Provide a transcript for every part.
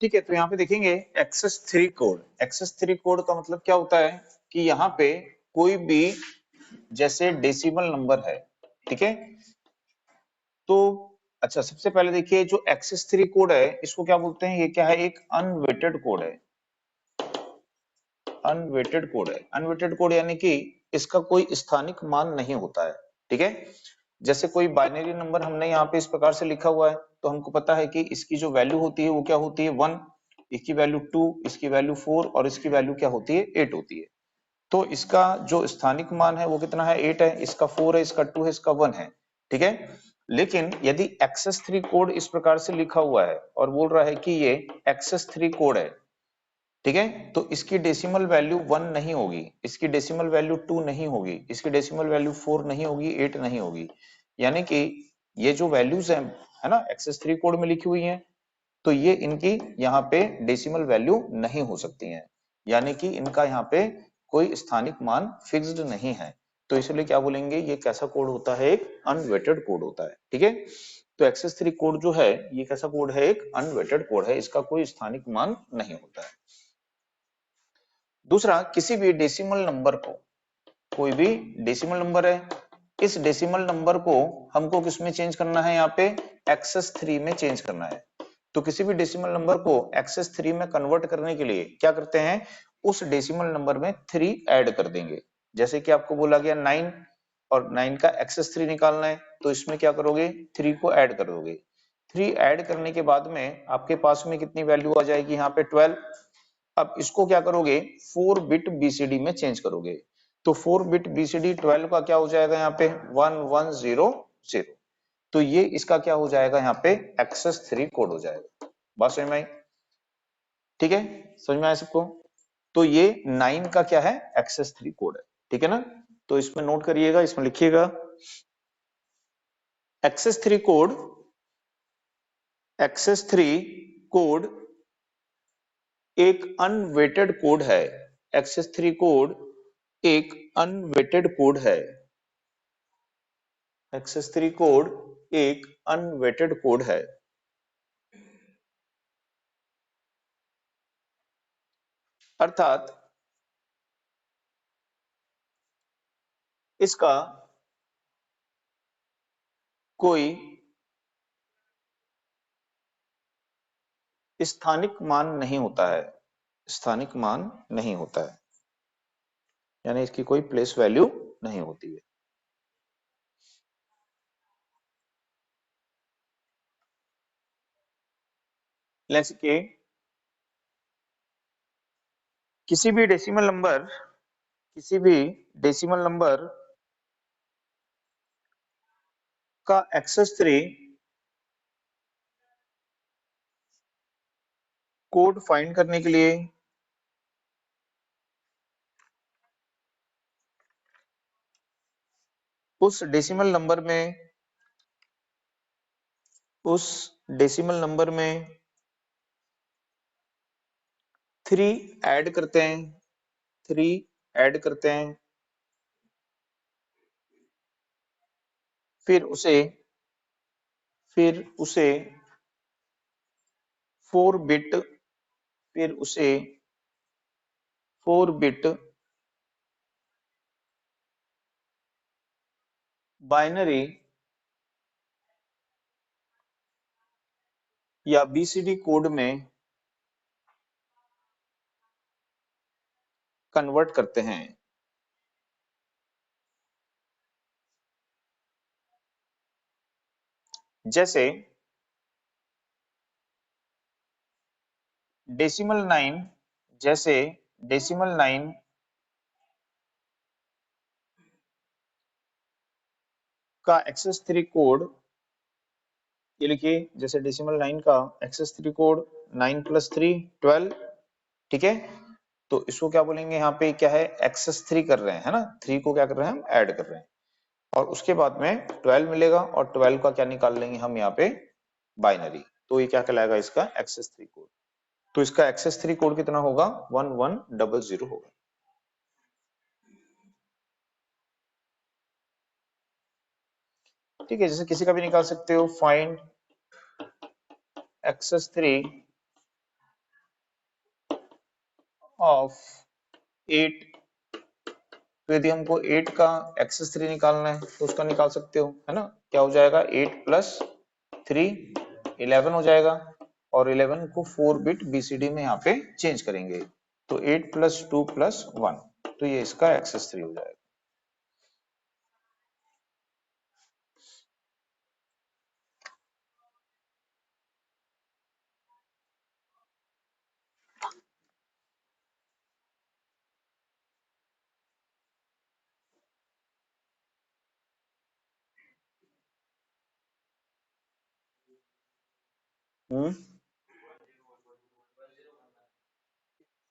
ठीक है, तो यहाँ पे देखेंगे एक्सेस 3 कोड। एक्सेस 3 कोड का मतलब क्या होता है कि यहाँ पे कोई भी जैसे डेसिमल नंबर है, ठीक है, तो अच्छा सबसे पहले देखिए जो एक्सेस 3 कोड है इसको क्या बोलते हैं, ये क्या है, एक अनवेटेड कोड है। अनवेटेड कोड है, अनवेटेड कोड यानी कि इसका कोई स्थानिक मान नहीं होता है, ठीक है। जैसे कोई बाइनरी नंबर हमने यहाँ पे इस प्रकार से लिखा हुआ है तो हमको पता है कि इसकी जो वैल्यू होती है वो क्या होती है 1, इसकी वैल्यू 2, इसकी वैल्यू 4 और इसकी वैल्यू क्या होती है 8 होती है। तो इसका जो स्थानिक मान है वो कितना है 8 है, इसका 4 है, इसका 2 है, इसका 1 है, ठीक है। लेकिन यदि एक्सेस 3 कोड इस प्रकार से लिखा हुआ है और बोल रहा है कि ये एक्सेस 3 कोड है, ठीक है, तो इसकी डेसिमल वैल्यू 1 नहीं होगी, इसकी डेसिमल वैल्यू 2 नहीं होगी, इसकी डेसिमल वैल्यू 4 नहीं होगी, 8 नहीं होगी। यानी कि ये जो वैल्यूज है ना एक्सेस 3 कोड में लिखी हुई हैं, तो ये इनकी यहाँ पे डेसिमल वैल्यू नहीं हो सकती हैं, यानी कि इनका यहाँ पे कोई स्थानिक मान फिक्स्ड नहीं है। तो इसलिए क्या बोलेंगे, ये कैसा कोड होता है, एक अनवेटेड कोड होता है, ठीक है। तो एक्सेस 3 कोड जो है ये कैसा कोड है, एक अनवेटेड कोड है, इसका कोई स्थानिक मान नहीं होता है। दूसरा, किसी भी डेसिमल नंबर को, कोई भी डेसिमल नंबर है, इस डेसिमल नंबर को हमको किसमें चेंज करना है, यहाँ पे एक्सेस 3 में चेंज करना है। तो किसी भी डेसिमल नंबर को एक्सेस 3 में कन्वर्ट करने के लिए क्या करते हैं, उस डेसिमल नंबर में 3 ऐड कर देंगे। जैसे कि आपको बोला गया 9 और 9 का एक्सेस 3 निकालना है, तो इसमें क्या करोगे, 3 को ऐड कर दोगे। 3 ऐड करने के बाद में आपके पास में कितनी वैल्यू आ जाएगी, यहाँ पे 12। अब इसको क्या करोगे, 4 बिट बीसीडी में चेंज करोगे। तो 4 बिट बीसीडी 12 का क्या हो जाएगा, यहाँ पे 1100। तो ये इसका क्या हो जाएगा, यहाँ पे एक्सेस 3 कोड हो जाएगा। बात समझ में आई, ठीक है, समझ में आया सबको। तो ये 9 का क्या है, एक्सेस 3 कोड है, ठीक है ना। तो इसमें नोट करिएगा, इसमें लिखिएगा एक्सेस 3 कोड, एक्सेस 3 कोड एक अनवेटेड कोड है। एक्सेस 3 कोड एक अनवेटेड कोड है। एक्सेस 3 कोड एक अनवेटेड कोड है, अर्थात इसका कोई स्थानिक मान नहीं होता है, स्थानिक मान नहीं होता है, यानी इसकी कोई प्लेस वैल्यू नहीं होती है। लेट्स के किसी भी डेसिमल नंबर, किसी भी डेसिमल नंबर का एक्सेस 3 कोड फाइंड करने के लिए उस डेसिमल नंबर में, उस डेसिमल नंबर में 3 ऐड करते हैं, 3 ऐड करते हैं, फिर उसे, फिर उसे 4 बिट, फिर उसे 4 बिट बाइनरी या बीसीडी कोड में कन्वर्ट करते हैं। जैसे डेसिमल 9, जैसे डेसिमल 9 का एक्सेस 3 कोड, ये लिखिए, जैसे डेसिमल 9 का एक्सेस 3 कोड 9 + 3 12, ठीक है। तो इसको क्या बोलेंगे, यहाँ पे क्या है, एक्सेस 3 कर रहे हैं, है ना, 3 को क्या कर रहे हैं, हम ऐड कर रहे हैं, और उसके बाद में 12 मिलेगा, और 12 का क्या निकाल लेंगे हम यहाँ पे, बाइनरी। तो ये क्या कहलाएगा, इसका एक्सेस 3 कोड। तो इसका एक्सेस 3 कोड कितना होगा, 1100 होगा। ठीक है, जैसे किसी का भी निकाल सकते हो, फाइंड एक्सेस 3 ऑफ 8, तो यदि हमको 8 का एक्सेस 3 निकालना है तो उसका निकाल सकते हो, है ना। क्या हो जाएगा, 8 प्लस 3 11 हो जाएगा, और 11 को 4 बिट बीसीडी में यहाँ पे चेंज करेंगे, तो 8 प्लस 2 प्लस 1, तो ये इसका एक्सेस 3 हो जाएगा। हम्म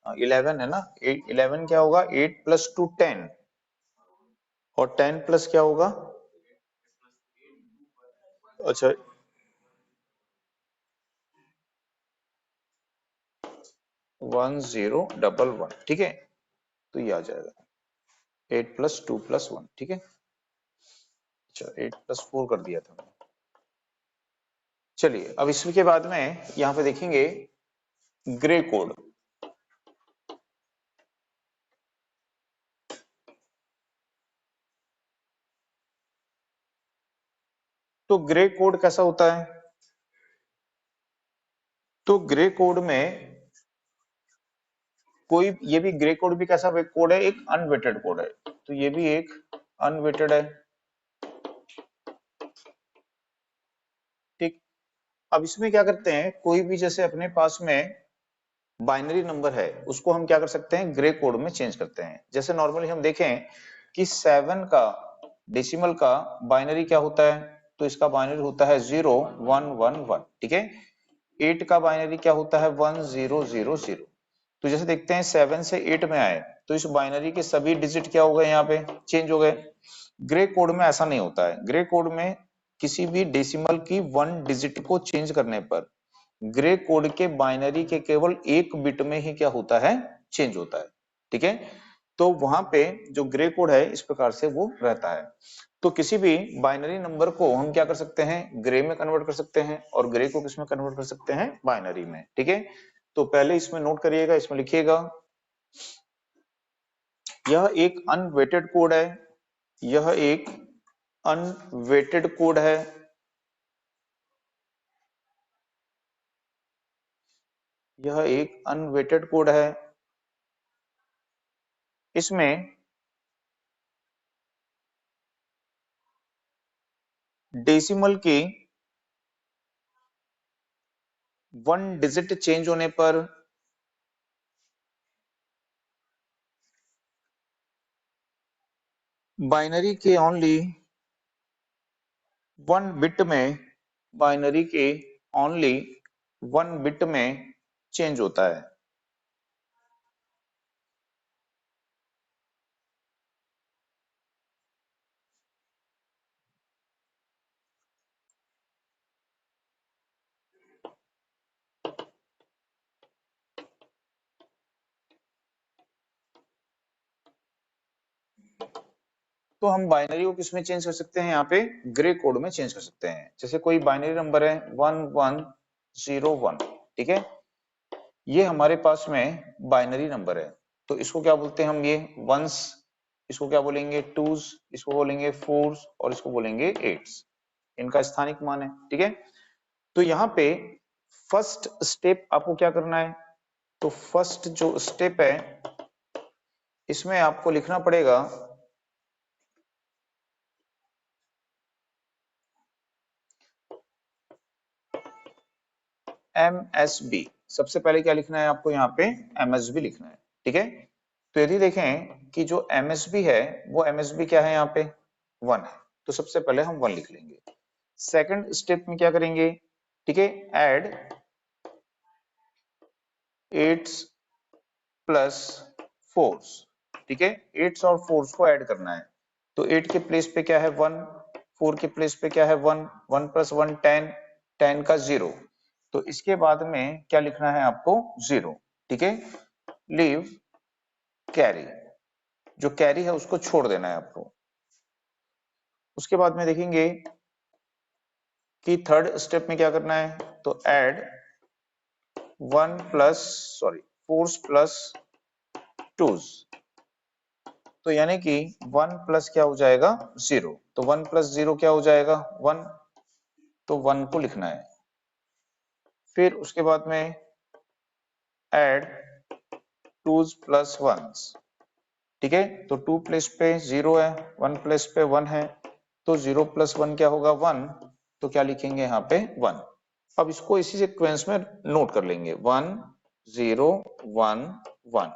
11 है ना, 11 क्या होगा, 8 प्लस 2 10, और 10 प्लस क्या होगा, अच्छा 1011, ठीक है, तो ये आ जाएगा 8 प्लस 2 प्लस 1, ठीक है। अच्छा 8 प्लस 4 कर दिया था। चलिए अब इसके बाद में यहाँ पे देखेंगे ग्रे कोड। तो ग्रे कोड कैसा होता है, तो ग्रे कोड में कोई, ये भी ग्रे कोड भी कैसा कोड है, एक अनवेटेड कोड है, तो ये भी एक अनवेटेड है, ठीक। अब इसमें क्या करते हैं, कोई भी जैसे अपने पास में बाइनरी नंबर है उसको हम क्या कर सकते हैं, ग्रे कोड में चेंज करते हैं। जैसे नॉर्मली हम देखें कि 7 का डेसिमल का बाइनरी क्या होता है, तो इसका बाइनरी होता है 0111, ठीक है। 8 का बाइनरी क्या होता है, 1000। तो जैसे देखते हैं 7 से 8 में आए तो इस बाइनरी के सभी डिजिट क्या हो गए, यहाँ पे चेंज हो गए। ग्रे कोड में ऐसा नहीं होता है, ग्रे कोड में किसी भी डेसिमल की 1 डिजिट को चेंज करने पर ग्रे कोड के बाइनरी के केवल 1 बिट में ही क्या होता है, चेंज होता है, ठीक है। तो वहां पे जो ग्रे कोड है इस प्रकार से वो रहता है। तो किसी भी बाइनरी नंबर को हम क्या कर सकते हैं, ग्रे में कन्वर्ट कर सकते हैं, और ग्रे को किस में कन्वर्ट कर सकते हैं, बाइनरी में, ठीक है। तो पहले इसमें नोट करिएगा, इसमें लिखिएगा यह एक अनवेटेड कोड है, यह एक अनवेटेड कोड है, यह एक अनवेटेड कोड है। इसमें डेसिमल की 1 डिजिट चेंज होने पर बाइनरी के ओनली 1 बिट में, बाइनरी के ओनली 1 बिट में चेंज होता है। तो हम बाइनरी को किसमें चेंज कर सकते हैं, यहाँ पे ग्रे कोड में चेंज कर सकते हैं। जैसे कोई बाइनरी नंबर है 1101, ठीक है, ये हमारे पास में बाइनरी नंबर है, तो इसको क्या बोलते हैं हम, ये वंस, इसको क्या बोलेंगे, टूज, इसको बोलेंगे फोर्स, और इसको बोलेंगे एट्स, इनका स्थानिक मान है, ठीक है। तो यहाँ पे फर्स्ट स्टेप आपको क्या करना है, तो फर्स्ट जो स्टेप है इसमें आपको लिखना पड़ेगा MSB। सबसे पहले क्या लिखना है आपको, यहाँ पे MSB लिखना है, ठीक है। तो यदि देखें कि जो MSB है वो MSB क्या है, यहाँ पे 1 है, तो सबसे पहले हम 1 लिख लेंगे। सेकंड स्टेप में क्या करेंगे, ठीक है, ऐड 8 प्लस 4, ठीक है, 8 और 4 को ऐड करना है। तो 8 के प्लेस पे क्या है 1, 4 के प्लेस पे क्या है 1, 1 प्लस 1 10, 10 का 0, तो इसके बाद में क्या लिखना है आपको 0, ठीक है। लीव कैरी, जो कैरी है उसको छोड़ देना है आपको। उसके बाद में देखेंगे कि थर्ड स्टेप में क्या करना है, तो add 1 plus, sorry, 4 plus twos, तो यानी कि 1 प्लस क्या हो जाएगा 0, तो 1 प्लस 0 क्या हो जाएगा 1, तो 1 को लिखना है। फिर उसके बाद में ऐड टूज प्लस वंस, ठीक है, तो 2 प्लेस पे 0 है, 1 प्लेस पे 1 है, तो 0 प्लस 1 क्या होगा 1, तो क्या लिखेंगे यहाँ पे 1। अब इसको इसी सीक्वेंस में नोट कर लेंगे 1 0 1 1,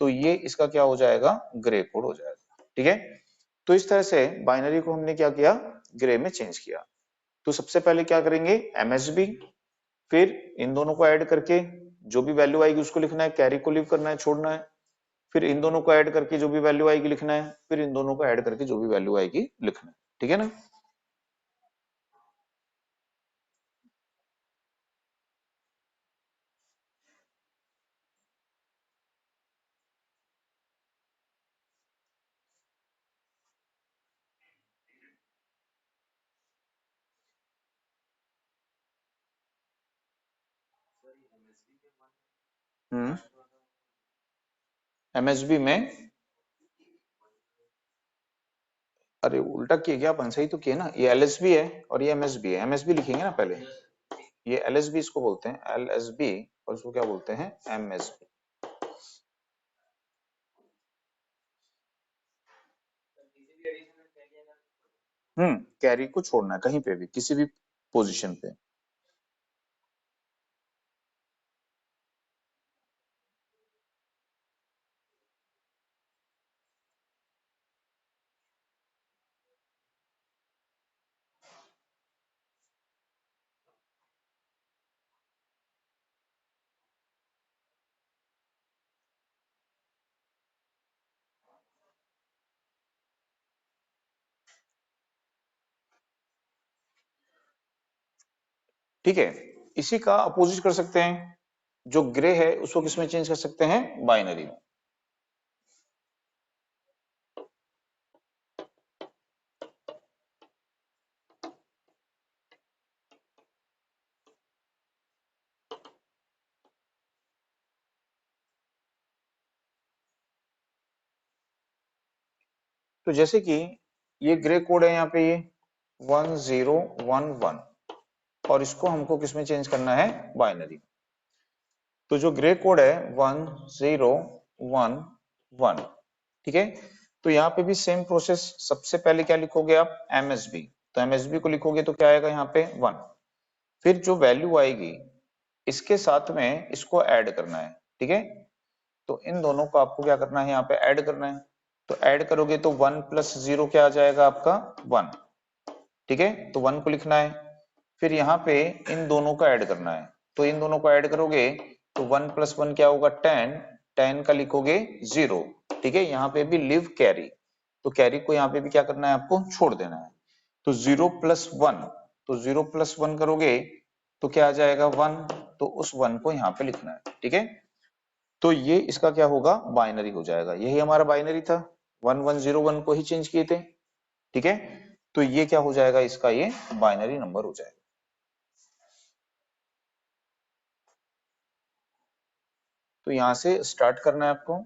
तो ये इसका क्या हो जाएगा ग्रे कोड हो जाएगा, ठीक है। तो इस तरह से बाइनरी को हमने क्या किया ग्रे में चेंज किया। तो सबसे पहले क्या करेंगे एमएसबी, फिर इन दोनों को ऐड करके जो भी वैल्यू आएगी उसको लिखना है, कैरी को लीव करना है, छोड़ना है, फिर इन दोनों को ऐड करके जो भी वैल्यू आएगी लिखना है, फिर इन दोनों को ऐड करके जो भी वैल्यू आएगी लिखना है, ठीक है ना। एमएसबी में, अरे उल्टा किए क्या अपन, सही तो किए ना, ये एलएसबी है और ये एमएसबी है, एमएसबी लिखेंगे ना पहले, ये एलएसबी इसको बोलते हैं एलएसबी, और इसको क्या बोलते हैं एमएसबी। कैरी को छोड़ना है कहीं पे भी किसी भी पोजीशन पे। ठीक है, इसी का अपोजिट कर सकते हैं, जो ग्रे है उसको किसमें चेंज कर सकते हैं बाइनरी में। तो जैसे कि ये ग्रे कोड है यहाँ पे ये 1011, और इसको हमको किसमें चेंज करना है बाइनरी। तो जो ग्रे कोड है 1011, ठीक है, तो यहाँ पे भी सेम प्रोसेस, सबसे पहले क्या लिखोगे आप एमएसबी, तो एमएसबी को लिखोगे तो क्या आएगा यहाँ पे 1, फिर जो वैल्यू आएगी इसके साथ में इसको ऐड करना है, ठीक है, तो इन दोनों को आपको क्या करना है यहाँ पे ऐड करना है, तो ऐड करोगे तो 1 प्लस 0 क्या आ जाएगा आपका 1, ठीक है, तो 1 को लिखना है, फिर यहाँ पे इन दोनों को ऐड करना है, तो इन दोनों को ऐड करोगे तो 1 प्लस 1 क्या होगा 10, 10 का लिखोगे 0, ठीक है, यहाँ पे भी लिव कैरी, तो कैरी को यहाँ पे भी क्या करना है आपको छोड़ देना है, तो 0 प्लस 1, तो 0 प्लस 1 करोगे तो क्या आ जाएगा 1, तो उस 1 को यहाँ पे लिखना है, ठीक है, तो ये इसका क्या होगा बाइनरी हो जाएगा, यही हमारा बाइनरी था, 1101 को ही चेंज किए थे, ठीक है, तो ये क्या हो जाएगा इसका ये बाइनरी नंबर हो जाएगा। तो यहां से स्टार्ट करना है आपको।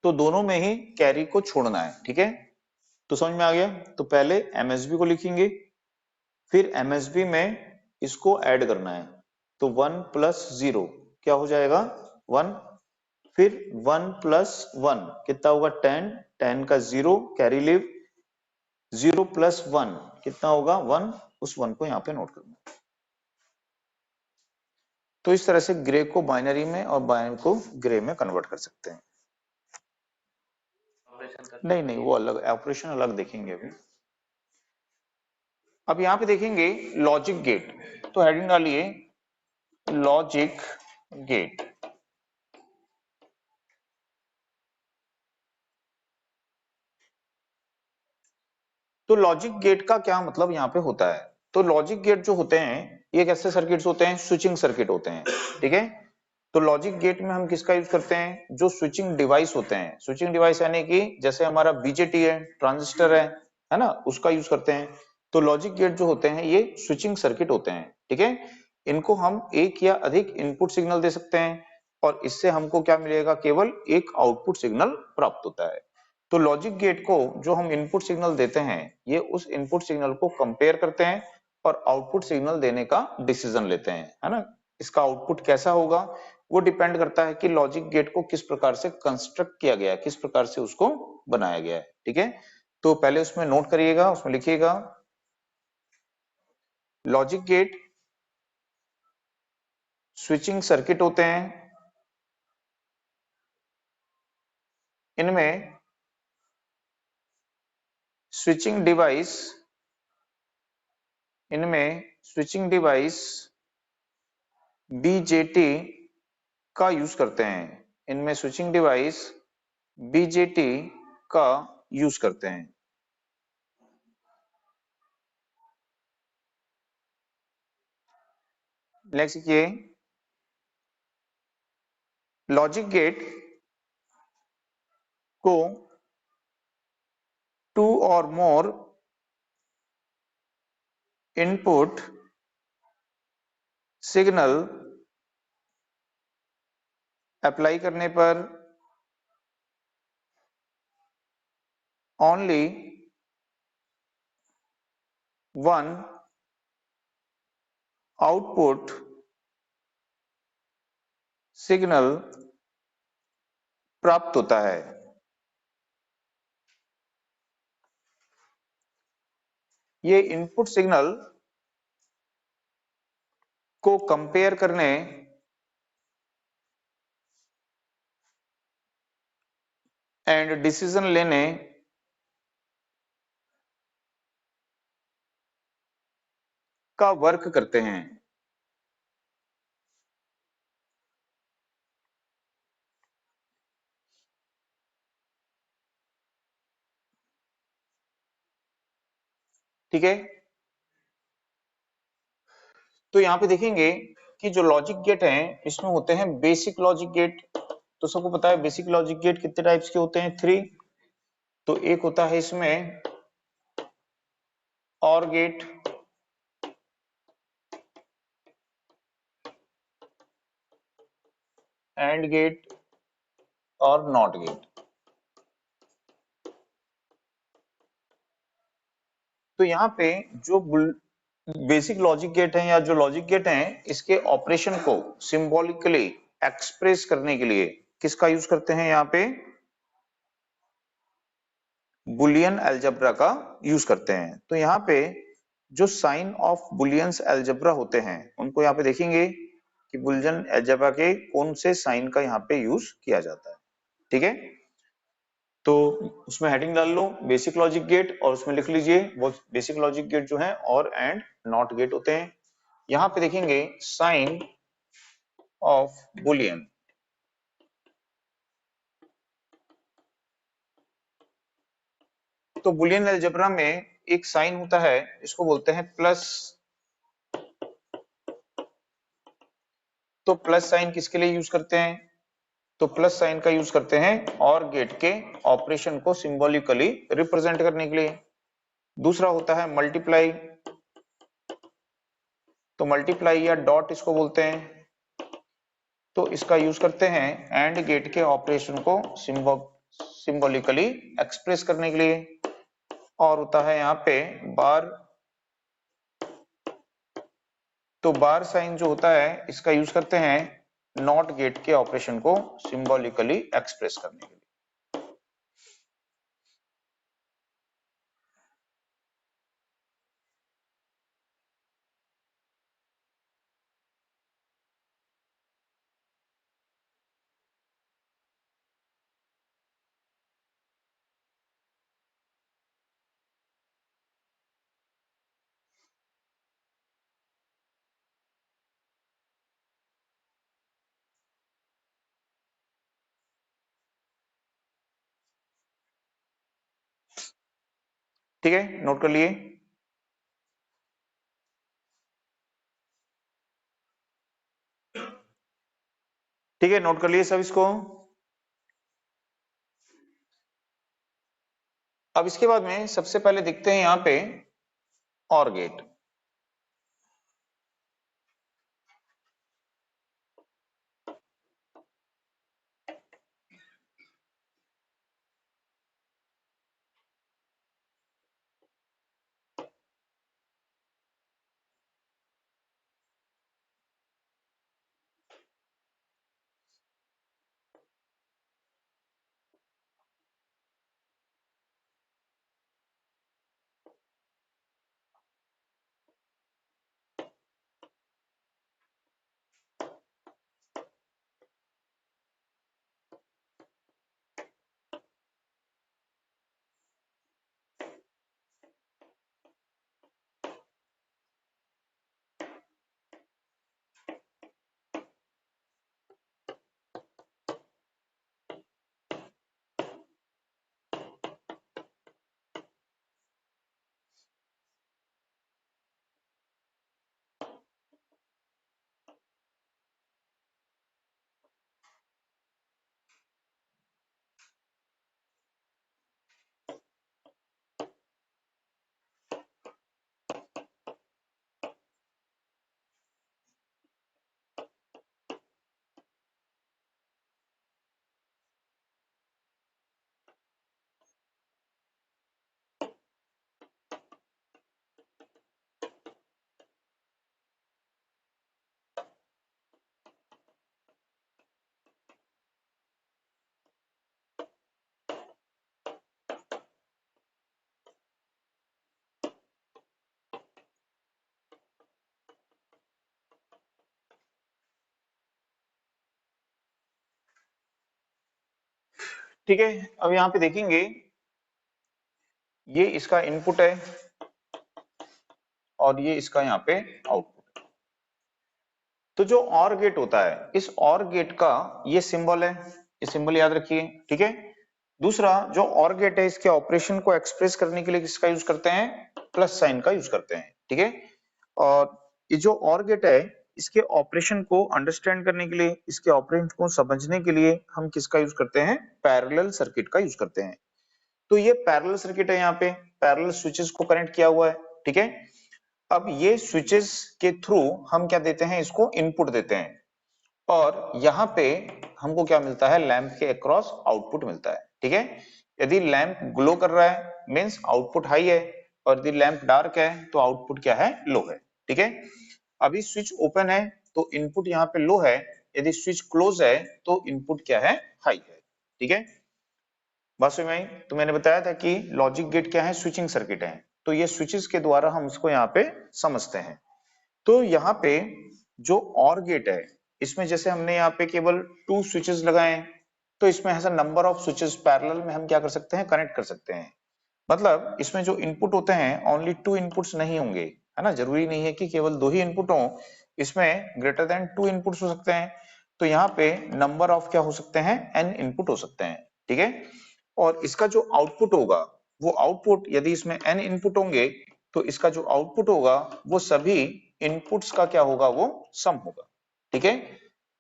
तो दोनों में ही कैरी को छोड़ना है, ठीक है, तो समझ में आ गया। तो पहले एमएसबी को लिखेंगे, फिर एमएसबी में इसको ऐड करना है, तो 1 प्लस 0 क्या हो जाएगा 1, फिर 1 प्लस 1 कितना होगा 10, 10 का 0 कैरी लिव, 0 प्लस 1 कितना होगा 1, उस 1 को यहाँ पे नोट करना है। तो इस तरह से ग्रे को बाइनरी में और बाइनरी को ग्रे में कन्वर्ट कर सकते हैं। नहीं नहीं, वो अलग ऑपरेशन अलग देखेंगे अभी। अब यहाँ पे देखेंगे लॉजिक गेट, तो हेडिंग डालिए लॉजिक गेट। तो लॉजिक गेट का क्या मतलब यहाँ पे होता है, तो लॉजिक गेट जो होते हैं ये कैसे सर्किट्स होते हैं, स्विचिंग सर्किट होते हैं, ठीक है, तो लॉजिक गेट में हम किसका यूज करते हैं, जो स्विचिंग डिवाइस होते हैं, स्विचिंग डिवाइस यानी कि जैसे हमारा बीजेटी है, ट्रांजिस्टर है ना, उसका यूज करते हैं। तो लॉजिक गेट जो होते हैं ये स्विचिंग सर्किट होते हैं, ठीक है। इनको हम एक या अधिक इनपुट सिग्नल दे सकते हैं और इससे हमको क्या मिलेगा, केवल एक आउटपुट सिग्नल प्राप्त होता है। तो लॉजिक गेट को जो हम इनपुट सिग्नल देते हैं, ये उस इनपुट सिग्नल को कंपेयर करते हैं और आउटपुट सिग्नल देने का डिसीजन लेते हैं, है ना। इसका आउटपुट कैसा होगा वो डिपेंड करता है कि लॉजिक गेट को किस प्रकार से कंस्ट्रक्ट किया गया है, किस प्रकार से उसको बनाया गया है, ठीक है। तो पहले उसमें नोट करिएगा, उसमें लिखिएगा लॉजिक गेट स्विचिंग सर्किट होते हैं, इनमें स्विचिंग डिवाइस इनमें स्विचिंग डिवाइस बीजेटी का यूज करते हैं, इनमें स्विचिंग डिवाइस बीजेटी का यूज करते हैं। नेक्स्ट ये लॉजिक गेट को टू और मोर इनपुट सिग्नल अप्लाई करने पर ओनली वन आउटपुट सिग्नल प्राप्त होता है। ये इनपुट सिग्नल को कंपेयर करने एंड डिसीजन लेने का वर्क करते हैं। ठीक है, तो यहाँ पे देखेंगे कि जो लॉजिक गेट हैं इसमें होते हैं बेसिक लॉजिक गेट। तो सबको पता है बेसिक लॉजिक गेट कितने टाइप्स के होते हैं, 3। तो एक होता है इसमें और गेट, एंड गेट और नॉट गेट। तो यहाँ पे जो बेसिक लॉजिक गेट है या जो लॉजिक गेट हैं, इसके ऑपरेशन को सिंबॉलिकली एक्सप्रेस करने के लिए किसका यूज करते हैं, यहाँ पे बुलियन अलजेब्रा का यूज करते हैं। तो यहाँ पे जो साइन ऑफ बुलियंस अलजेब्रा होते हैं उनको यहाँ पे देखेंगे कि बुलियन अलजेब्रा के कौन से साइन का यहाँ पे यूज किया जाता है, ठीक है। तो उसमें हेडिंग डाल लो बेसिक लॉजिक गेट और उसमें लिख लीजिए वो बेसिक लॉजिक गेट जो है और एंड नॉट गेट होते हैं। यहाँ पे देखेंगे साइन ऑफ बुलियन। तो बुलियन अलजेब्रा में एक साइन होता है, इसको बोलते हैं प्लस। तो प्लस साइन किसके लिए यूज करते हैं, तो प्लस साइन का यूज करते हैं और गेट के ऑपरेशन को सिंबॉलिकली रिप्रेजेंट करने के लिए। दूसरा होता है मल्टीप्लाई। तो मल्टीप्लाई या डॉट इसको बोलते हैं, तो इसका यूज करते हैं एंड गेट के ऑपरेशन को सिंबॉलिकली एक्सप्रेस करने के लिए। और होता है यहाँ पे बार। तो बार साइन जो होता है इसका यूज करते हैं नॉट गेट के ऑपरेशन को सिंबॉलिकली एक्सप्रेस करने के लिए। ठीक है, नोट कर लिए। ठीक है, नोट कर लिए सब इसको। अब इसके बाद में सबसे पहले देखते हैं यहाँ पे और गेट। ठीक है, अब यहाँ पे देखेंगे ये इसका इनपुट है और ये इसका यहाँ पे आउटपुट। तो जो और गेट होता है, इस और गेट का ये सिंबल है, ये सिंबल याद रखिए। ठीक है, दूसरा जो और गेट है इसके ऑपरेशन को एक्सप्रेस करने के लिए किसका यूज करते हैं, प्लस साइन का यूज करते हैं। ठीक है, और ये जो और गेट है इसके ऑपरेशन को अंडरस्टैंड करने के लिए, इसके ऑपरेशन को समझने के लिए हम किसका यूज करते हैं, पैरेलल सर्किट का यूज करते हैं। तो ये पैरेलल सर्किट है, यहाँ पे पैरेलल स्विचेस को कनेक्ट किया हुआ है। ठीक है, अब ये स्विचेस के थ्रू हम क्या देते हैं, इसको इनपुट देते हैं और यहाँ पे हमको क्या मिलता है, लैंप के अक्रॉस आउटपुट मिलता है। ठीक है, यदि लैंप ग्लो कर रहा है मींस आउटपुट हाई है, और यदि लैंप डार्क है तो आउटपुट क्या है, लो है। ठीक है, अभी स्विच ओपन है तो इनपुट यहाँ पे लो है, यदि स्विच क्लोज है तो इनपुट क्या है, हाई है। ठीक है, बात समझ में आई? तो मैंने बताया था कि लॉजिक गेट क्या है, स्विचिंग सर्किट है। तो ये स्विचेस के द्वारा हम इसको यहाँ पे समझते हैं। तो यहाँ पे जो और गेट है इसमें जैसे हमने यहाँ पे केवल 2 स्विचेस लगाए हैं, तो इसमें ऐसा नंबर ऑफ स्विचेस पैरेलल में हम क्या कर सकते हैं, कनेक्ट कर सकते हैं। मतलब इसमें जो इनपुट होते हैं ओनली 2 इनपुट्स नहीं होंगे, है ना, जरूरी नहीं है कि केवल 2 ही इनपुट हो, इसमें ग्रेटर देन 2 इनपुट्स हो सकते हैं। तो यहाँ पे नंबर ऑफ क्या हो सकते हैं, n इनपुट हो सकते हैं। ठीक है, और इसका जो आउटपुट होगा वो आउटपुट, यदि इसमें n इनपुट होंगे तो इसका जो आउटपुट होगा वो सभी इनपुट्स का क्या होगा, वो सम होगा। ठीक है,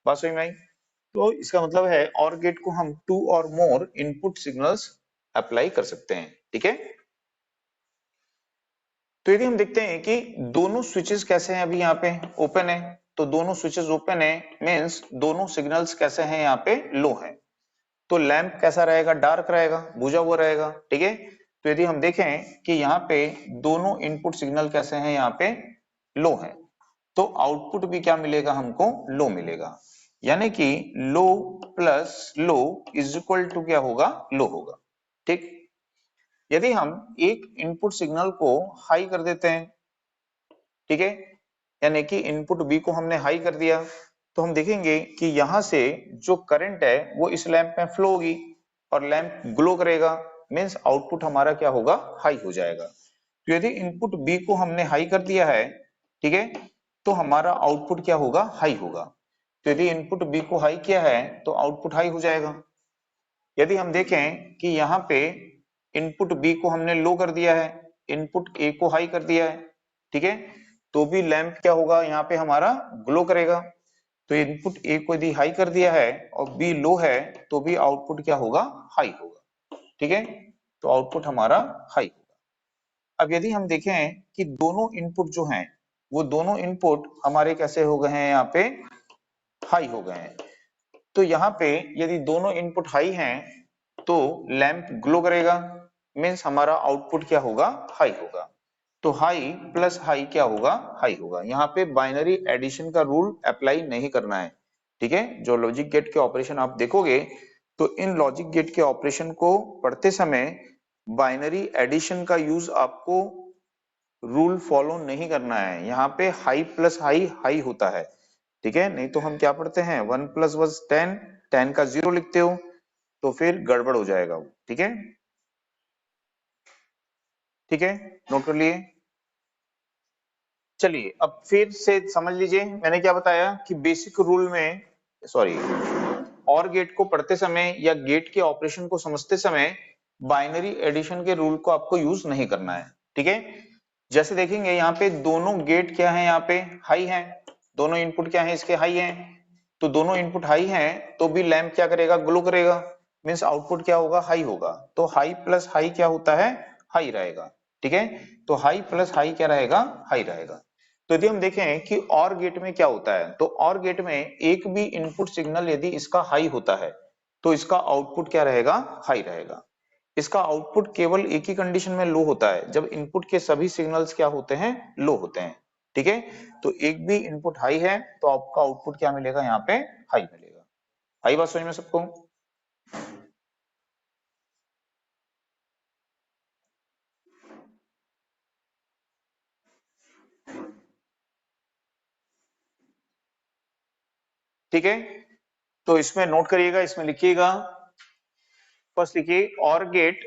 बात समझ में आई? तो इसका मतलब है और गेट को हम 2 और मोर इनपुट सिग्नल्स अप्लाई कर सकते हैं। ठीक है, तो यदि हम देखते हैं कि दोनों स्विचेस कैसे हैं, अभी यहाँ पे ओपन है तो दोनों स्विचेस ओपन है मींस दोनों सिग्नल्स कैसे हैं, यहाँ पे लो है। तो लैंप कैसा रहेगा, डार्क रहेगा, बुझा हुआ रहेगा। ठीक है, तो यदि हम देखें कि यहाँ पे दोनों इनपुट सिग्नल कैसे हैं, यहाँ पे लो है, तो आउटपुट भी क्या मिलेगा हमको, लो मिलेगा। यानी कि low plus low is equal to क्या होगा, लो होगा। ठीक, यदि हम एक इनपुट सिग्नल को हाई कर देते हैं, ठीक है, यानी कि इनपुट बी को हमने हाई कर दिया, तो हम देखेंगे कि यहां से जो करंट है वो इस लैंप में फ्लो होगी और लैंप ग्लो करेगा, मींस आउटपुट हमारा क्या होगा, हाई हो जाएगा। तो यदि इनपुट बी को हमने हाई कर दिया है, ठीक है, तो हमारा आउटपुट क्या होगा, हाई होगा। तो यदि इनपुट बी को हाई किया है तो आउटपुट हाई हो जाएगा। यदि हम देखें कि यहाँ पे इनपुट बी को हमने लो कर दिया है, इनपुट ए को हाई कर दिया है, ठीक है, तो भी लैंप क्या होगा, यहाँ पे हमारा ग्लो करेगा। तो इनपुट ए को यदि हाई कर दिया है और बी लो है तो भी आउटपुट क्या होगा, हाई होगा। ठीक है, तो आउटपुट हमारा हाई होगा। अब यदि हम देखें कि दोनों इनपुट जो हैं वो दोनों इनपुट हमारे कैसे हो गए हैं, यहाँ पे हाई हो गए हैं। तो यहाँ पे यदि दोनों इनपुट हाई हैं तो लैंप ग्लो करेगा, मीन्स हमारा आउटपुट क्या होगा, हाई होगा। तो हाई प्लस हाई क्या होगा, हाई होगा। यहाँ पे बाइनरी एडिशन का रूल अप्लाई नहीं करना है। ठीक है, जो लॉजिक गेट के ऑपरेशन आप देखोगे तो इन लॉजिक गेट के ऑपरेशन को पढ़ते समय बाइनरी एडिशन का यूज आपको रूल फॉलो नहीं करना है। यहाँ पे हाई प्लस हाई हाई होता है। ठीक है, नहीं तो हम क्या पढ़ते हैं, 1 + 1 10, 10 का 0 लिखते हो तो फिर गड़बड़ हो जाएगा वो। ठीक है, ठीक है, नोट कर लिए। चलिए अब फिर से समझ लीजिए मैंने क्या बताया कि बेसिक रूल में, सॉरी, और गेट को पढ़ते समय या गेट के ऑपरेशन को समझते समय बाइनरी एडिशन के रूल को आपको यूज नहीं करना है। ठीक है, जैसे देखेंगे यहाँ पे दोनों गेट क्या है, यहाँ पे हाई है, दोनों इनपुट क्या है इसके, हाई है। तो दोनों इनपुट हाई हैं तो भी लैंप क्या करेगा, ग्लो करेगा, मीन्स आउटपुट क्या होगा, हाई होगा। तो हाई प्लस हाई क्या होता है, हाई रहेगा। ठीक है, तो हाई प्लस हाई क्या रहेगा, हाई रहेगा। तो यदि हम देखें कि और गेट में क्या होता है, तो और गेट में एक भी इनपुट सिग्नल यदि इसका हाई होता है तो इसका आउटपुट क्या रहेगा, हाई रहेगा। इसका आउटपुट केवल एक ही कंडीशन में लो होता है, जब इनपुट के सभी सिग्नल्स क्या होते हैं, लो होते हैं। ठीक है, तो एक भी इनपुट हाई है तो आपका आउटपुट क्या मिलेगा, यहाँ पे हाई मिलेगा। आई बात समझ में सबको? ठीक है, तो इसमें नोट करिएगा, इसमें लिखिएगा, फर्स्ट लिखिए, और गेट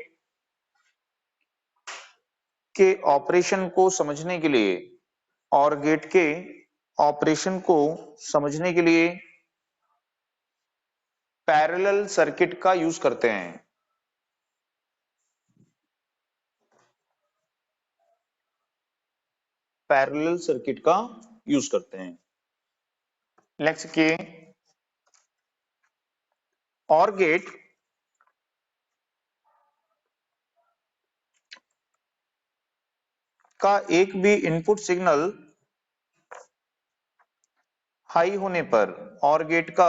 के ऑपरेशन को समझने के लिए, और गेट के ऑपरेशन को समझने के लिए पैरेलल सर्किट का यूज करते हैं। पैरेलल सर्किट का यूज करते हैं। नेक्स्ट के, और गेट का एक भी इनपुट सिग्नल हाई होने पर, और गेट का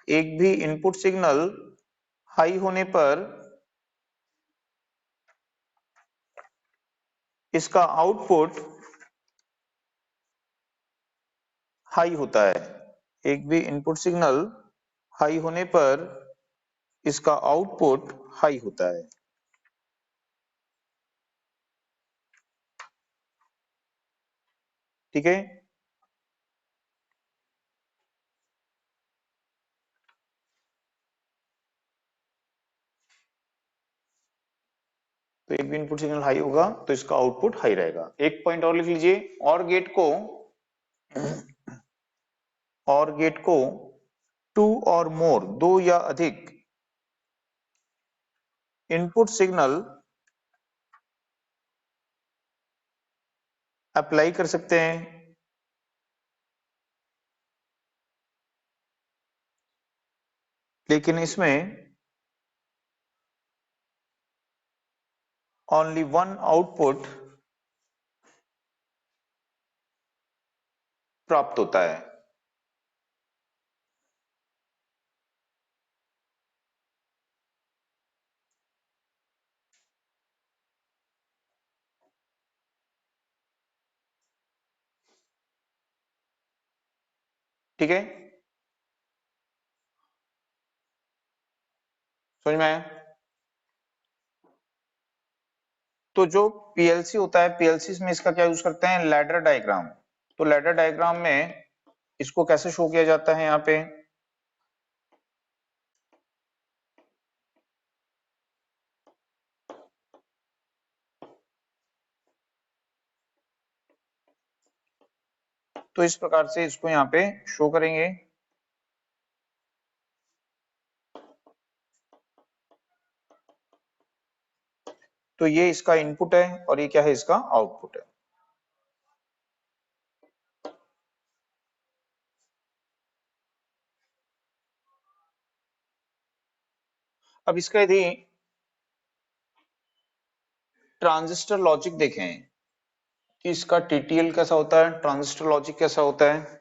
एक भी इनपुट सिग्नल हाई होने पर इसका आउटपुट हाई होता है। एक भी इनपुट सिग्नल हाई होने पर इसका आउटपुट हाई होता है। ठीक है, तो एक भी इनपुट सिग्नल हाई होगा तो इसका आउटपुट हाई रहेगा। एक पॉइंट और लिख लीजिए, और गेट को टू और मोर, दो या अधिक इनपुट सिग्नल अप्लाई कर सकते हैं, लेकिन इसमें ओनली वन आउटपुट प्राप्त होता है। ठीक है, समझ में आया? तो जो पीएलसी होता है, पीएलसी में इसका क्या यूज करते हैं, लैडर डायग्राम। तो लैडर डायग्राम में इसको कैसे शो किया जाता है, यहाँ पे तो इस प्रकार से इसको यहाँ पे शो करेंगे। तो ये इसका इनपुट है और ये क्या है, इसका आउटपुट है। अब इसका यदि ट्रांजिस्टर लॉजिक देखें कि इसका टीटीएल कैसा होता है, ट्रांजिस्टर लॉजिक कैसा होता है।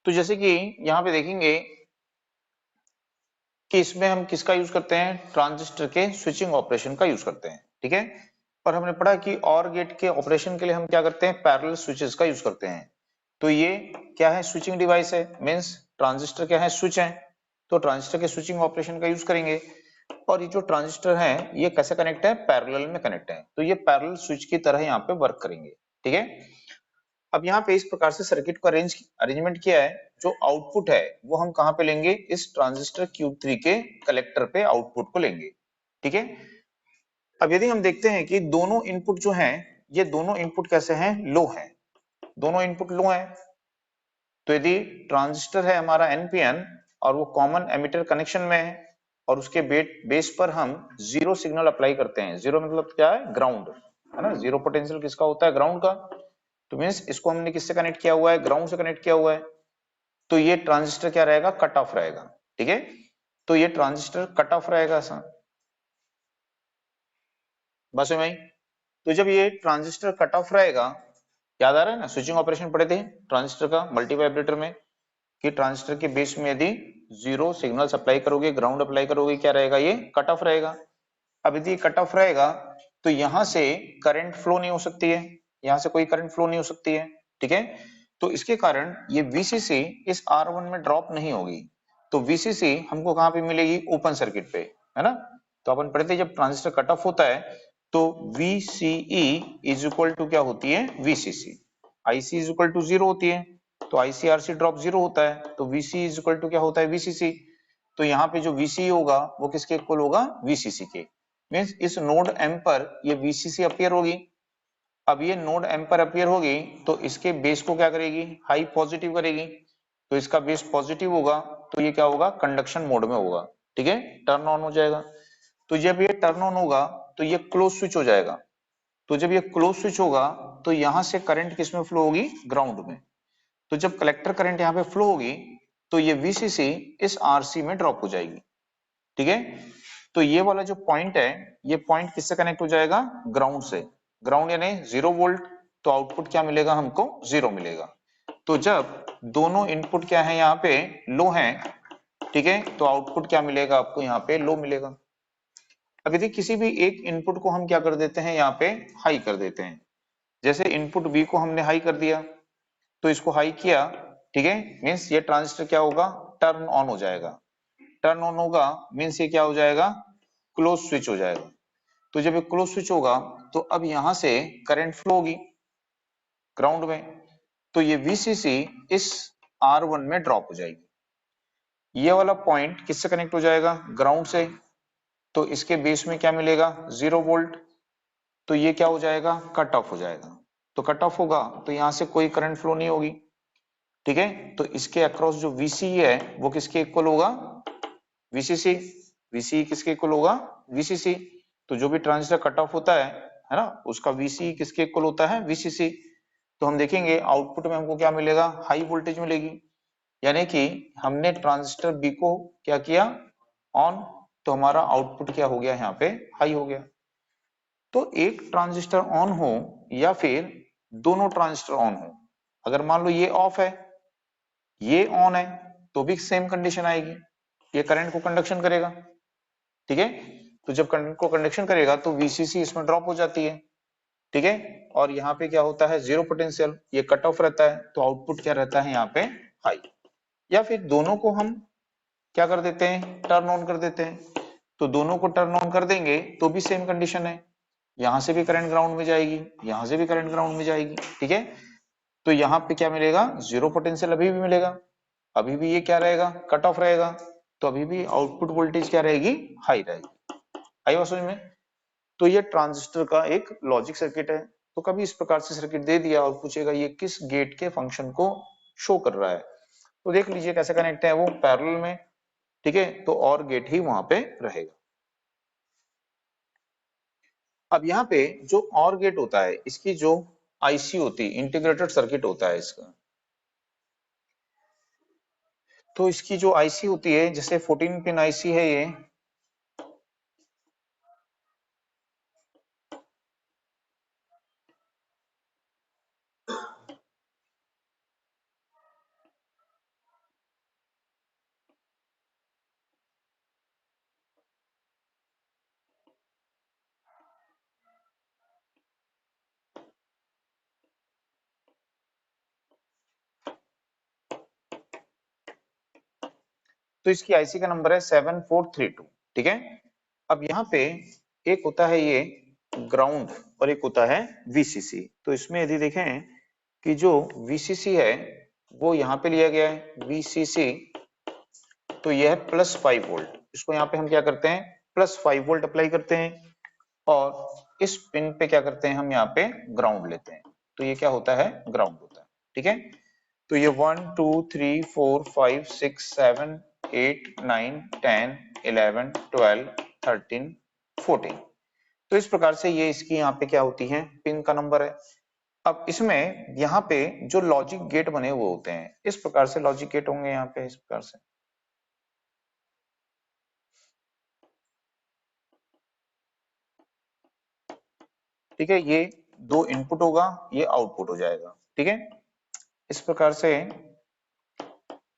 तो जैसे कि यहाँ पे देखेंगे कि इसमें हम किसका यूज करते हैं, ट्रांजिस्टर के स्विचिंग ऑपरेशन का यूज करते हैं, ठीक है। और हमने पढ़ा कि और गेट के ऑपरेशन के लिए हम क्या करते हैं, पैरेलल स्विचेस का यूज करते हैं। तो ये क्या है, स्विचिंग डिवाइस है, मींस ट्रांजिस्टर क्या है, स्विच है। तो ट्रांजिस्टर के स्विचिंग ऑपरेशन का यूज करेंगे। और ये जो ट्रांजिस्टर है ये कैसे कनेक्ट है, पैरेलल में कनेक्ट है। तो ये पैरेलल स्विच की तरह यहाँ पे वर्क करेंगे, ठीक है। अब यहाँ पे इस प्रकार से सर्किट को अरेंजमेंट किया है। जो आउटपुट है वो हम कहाँ पे लेंगे, इस ट्रांजिस्टर Q3 के कलेक्टर पे आउटपुट को लेंगे, ठीक है। अब यदि हम देखते हैं कि दोनों इनपुट जो हैं, ये दोनों इनपुट कैसे हैं, लो हैं, दोनों इनपुट लो हैं। तो यदि ट्रांजिस्टर है हमारा NPN और वो कॉमन एमिटर कनेक्शन में है और उसके बेस पर हम जीरो सिग्नल अप्लाई करते हैं। जीरो मतलब क्या है, ग्राउंड, है ना। जीरो पोटेंशियल किसका होता है, ग्राउंड का। तो मीन्स इसको हमने किससे कनेक्ट किया हुआ है, ग्राउंड से कनेक्ट किया हुआ है। तो ये ट्रांजिस्टर क्या रहेगा, कट ऑफ रहेगा, ठीक है। तो ये ट्रांजिस्टर कट ऑफ रहेगा ऐसा, बस में भाई। तो जब ये ट्रांजिस्टर कट ऑफ रहेगा, याद आ रहा है ना, स्विचिंग ऑपरेशन पढ़े थे ट्रांजिस्टर का मल्टी वाइब्रेटर में, कि ट्रांजिस्टर के बेस में यदि जीरो सिग्नल अप्लाई करोगे, ग्राउंड अप्लाई करोगे, क्या रहेगा, ये कट ऑफ रहेगा। अब यदि कट ऑफ रहेगा तो यहां से करंट फ्लो नहीं हो सकती है, यहां से कोई करंट फ्लो नहीं हो सकती है, ठीक है। तो इसके कारण ये VCC इस R1 में ड्रॉप नहीं होगी। तो VCC हमको कहां पे मिलेगी, ओपन सर्किट पे, है ना। तो अपन पढ़ते हैं जब ट्रांजिस्टर कट ऑफ होता है तो VCE इज इक्वल टू क्या होती है, VCC। IC is equal to zero होती है, तो ICRC ड्रॉप जीरो होता है, तो VC इज इक्वल टू क्या होता है, VCC। तो यहाँ पे जो VCE होगा वो किसके इक्वल होगा, VCC के। मीन्स इस नोड M पर ये VCC अपीयर होगी। अब ये नोड M पर अपीयर होगी तो इसके बेस को क्या करेगी, हाई पॉजिटिव करेगी। तो इसका बेस पॉजिटिव होगा तो ये क्या होगा, कंडक्शन मोड में होगा, ठीक है, टर्न ऑन हो जाएगा। तो जब ये टर्न ऑन होगा तो ये क्लोज स्विच हो जाएगा। तो जब ये क्लोज स्विच होगा तो यहां से करंट किस में फ्लो होगी, ग्राउंड में। तो जब कलेक्टर करंट यहाँ पे फ्लो होगी तो ये VCC इस RC में ड्रॉप हो जाएगी, ठीक है। तो ये वाला जो पॉइंट है, ये पॉइंट किससे कनेक्ट हो जाएगा, ग्राउंड से। ग्राउंड यानी 0 वोल्ट, तो आउटपुट क्या मिलेगा हमको, जीरो मिलेगा। तो जब दोनों इनपुट क्या है यहाँ पे, लो हैं, ठीक है, तो आउटपुट क्या मिलेगा आपको, यहाँ पे लो मिलेगा। अब यदि किसी भी एक इनपुट को हम क्या कर देते हैं, यहाँ पे हाई कर देते हैं, जैसे इनपुट बी को हमने हाई कर दिया, तो इसको हाई किया, ठीक है, मीन्स ये ट्रांजिस्टर क्या होगा, टर्न ऑन हो जाएगा। टर्न ऑन होगा मीन्स ये क्या हो जाएगा, क्लोज स्विच हो जाएगा। तो जब ये क्लोज स्विच होगा तो अब यहां से करंट फ्लो होगी ग्राउंड में, तो ये VCC इस R1 में ड्रॉप हो जाएगी। ये वाला पॉइंट किससे कनेक्ट हो जाएगा, ग्राउंड से। तो इसके बेस में क्या मिलेगा, 0 वोल्ट। तो ये क्या हो जाएगा, कट ऑफ हो जाएगा। तो कट ऑफ होगा तो यहां से कोई करंट फ्लो नहीं होगी, ठीक है। तो इसके अक्रॉस जो VCE है वो किसके इक्वल होगा, VCC। VCE किसके इक्वल होगा, VCC। तो जो भी ट्रांजिस्टर कट ऑफ होता है ना, उसका VCE किसके इक्वल होता है, VCC। तो हम देखेंगे आउटपुट में हमको क्या मिलेगा, हाई वोल्टेज मिलेगी। यानी कि हमने ट्रांजिस्टर बी को क्या किया, ऑन, तो हमारा आउटपुट क्या हो गया, यहाँ पे हाई हो गया। तो एक ट्रांजिस्टर ऑन हो या फिर दोनों ट्रांजिस्टर ऑन हो, अगर मान लो ये ऑफ है, ये ऑन है, तो भी सेम कंडीशन आएगी, ये करंट को कंडक्शन करेगा, ठीक है। तो जब करंट को कंडक्शन करेगा तो VCC इसमें ड्रॉप हो जाती है, ठीक है। और यहाँ पे क्या होता है, जीरो पोटेंशियल, ये कट ऑफ रहता है, तो आउटपुट क्या रहता है यहाँ पे, हाई। या फिर दोनों को हम क्या कर देते हैं, टर्न ऑन कर देते हैं। तो दोनों को टर्न ऑन कर देंगे तो भी सेम कंडीशन है, यहां से भी करंट ग्राउंड में जाएगी, यहां से भी करंट ग्राउंड में जाएगी, ठीक है। तो यहाँ पे क्या मिलेगा, जीरो पोटेंशियल अभी भी मिलेगा, अभी भी ये क्या रहेगा, कट ऑफ रहेगा। तो अभी भी आउटपुट वोल्टेज क्या रहेगी, हाई रहेगी। आई बात समझ में। तो ये ट्रांजिस्टर का एक लॉजिक सर्किट है। तो कभी इस प्रकार से सर्किट दे दिया और पूछेगा ये किस गेट के फंक्शन को शो कर रहा है, तो देख लीजिए कैसे कनेक्ट है वो, पैरेलल में, ठीक है। तो और गेट ही वहां पे रहेगा। अब यहाँ पे जो और गेट होता है, इसकी जो आईसी होती है, इंटीग्रेटेड सर्किट होता है इसका। तो इसकी जो आईसी होती है, जैसे 14 पिन आईसी है ये, तो इसकी आईसी का नंबर है 7432, ठीक है। अब यहाँ पे एक होता है ये ग्राउंड और एक होता है वीसीसी। तो इसमें यदि देखें कि जो वीसीसी है वो यहाँ पे लिया गया है वीसीसी, तो यह है +5 वोल्ट। इसको यहाँ पे हम क्या करते हैं, +5 वोल्ट अप्लाई करते हैं, और इस पिन पे क्या करते हैं हम यहाँ पे ग्राउंड लेते हैं। तो ये क्या होता है, ग्राउंड होता है, ठीक है। तो ये 1 2 3 4 5 6 7 8 9 10 11 12 13 14। तो इस प्रकार से ये इसकी यहाँ पे क्या होती है, पिन का नंबर है। अब इसमें यहाँ पे जो लॉजिक गेट बने हुए होते हैं, इस प्रकार से लॉजिक गेट होंगे यहाँ पे, इस प्रकार से, ठीक है। ये 2 इनपुट होगा, ये आउटपुट हो जाएगा, ठीक है। इस प्रकार से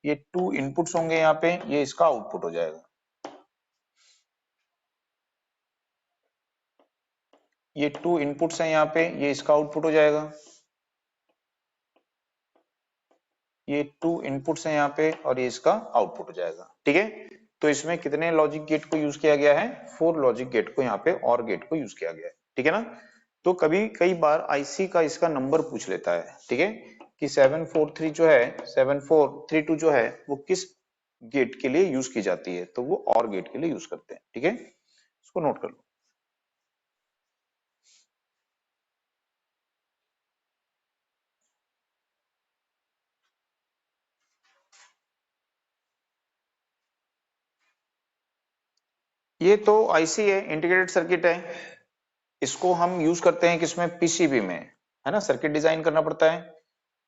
ये 2 इनपुट्स होंगे यहाँ पे, ये इसका आउटपुट हो जाएगा। ये 2 इनपुट्स हैं यहाँ पे, ये इसका आउटपुट हो जाएगा। ये 2 इनपुट्स हैं यहाँ पे और ये इसका आउटपुट हो जाएगा, ठीक है। तो इसमें कितने लॉजिक गेट को यूज किया गया है, 4 लॉजिक गेट को यहाँ पे और गेट को यूज किया गया है, ठीक है ना। तो कभी कई बार आईसी का इसका नंबर पूछ लेता है, ठीक है, कि 743 जो है, 7432 जो है वो किस गेट के लिए यूज की जाती है, तो वो और गेट के लिए यूज करते हैं, ठीक है। इसको नोट कर लो। ये तो आईसी है, इंटीग्रेटेड सर्किट है। इसको हम यूज करते हैं किसमें, पीसीबी में, है ना। सर्किट डिजाइन करना पड़ता है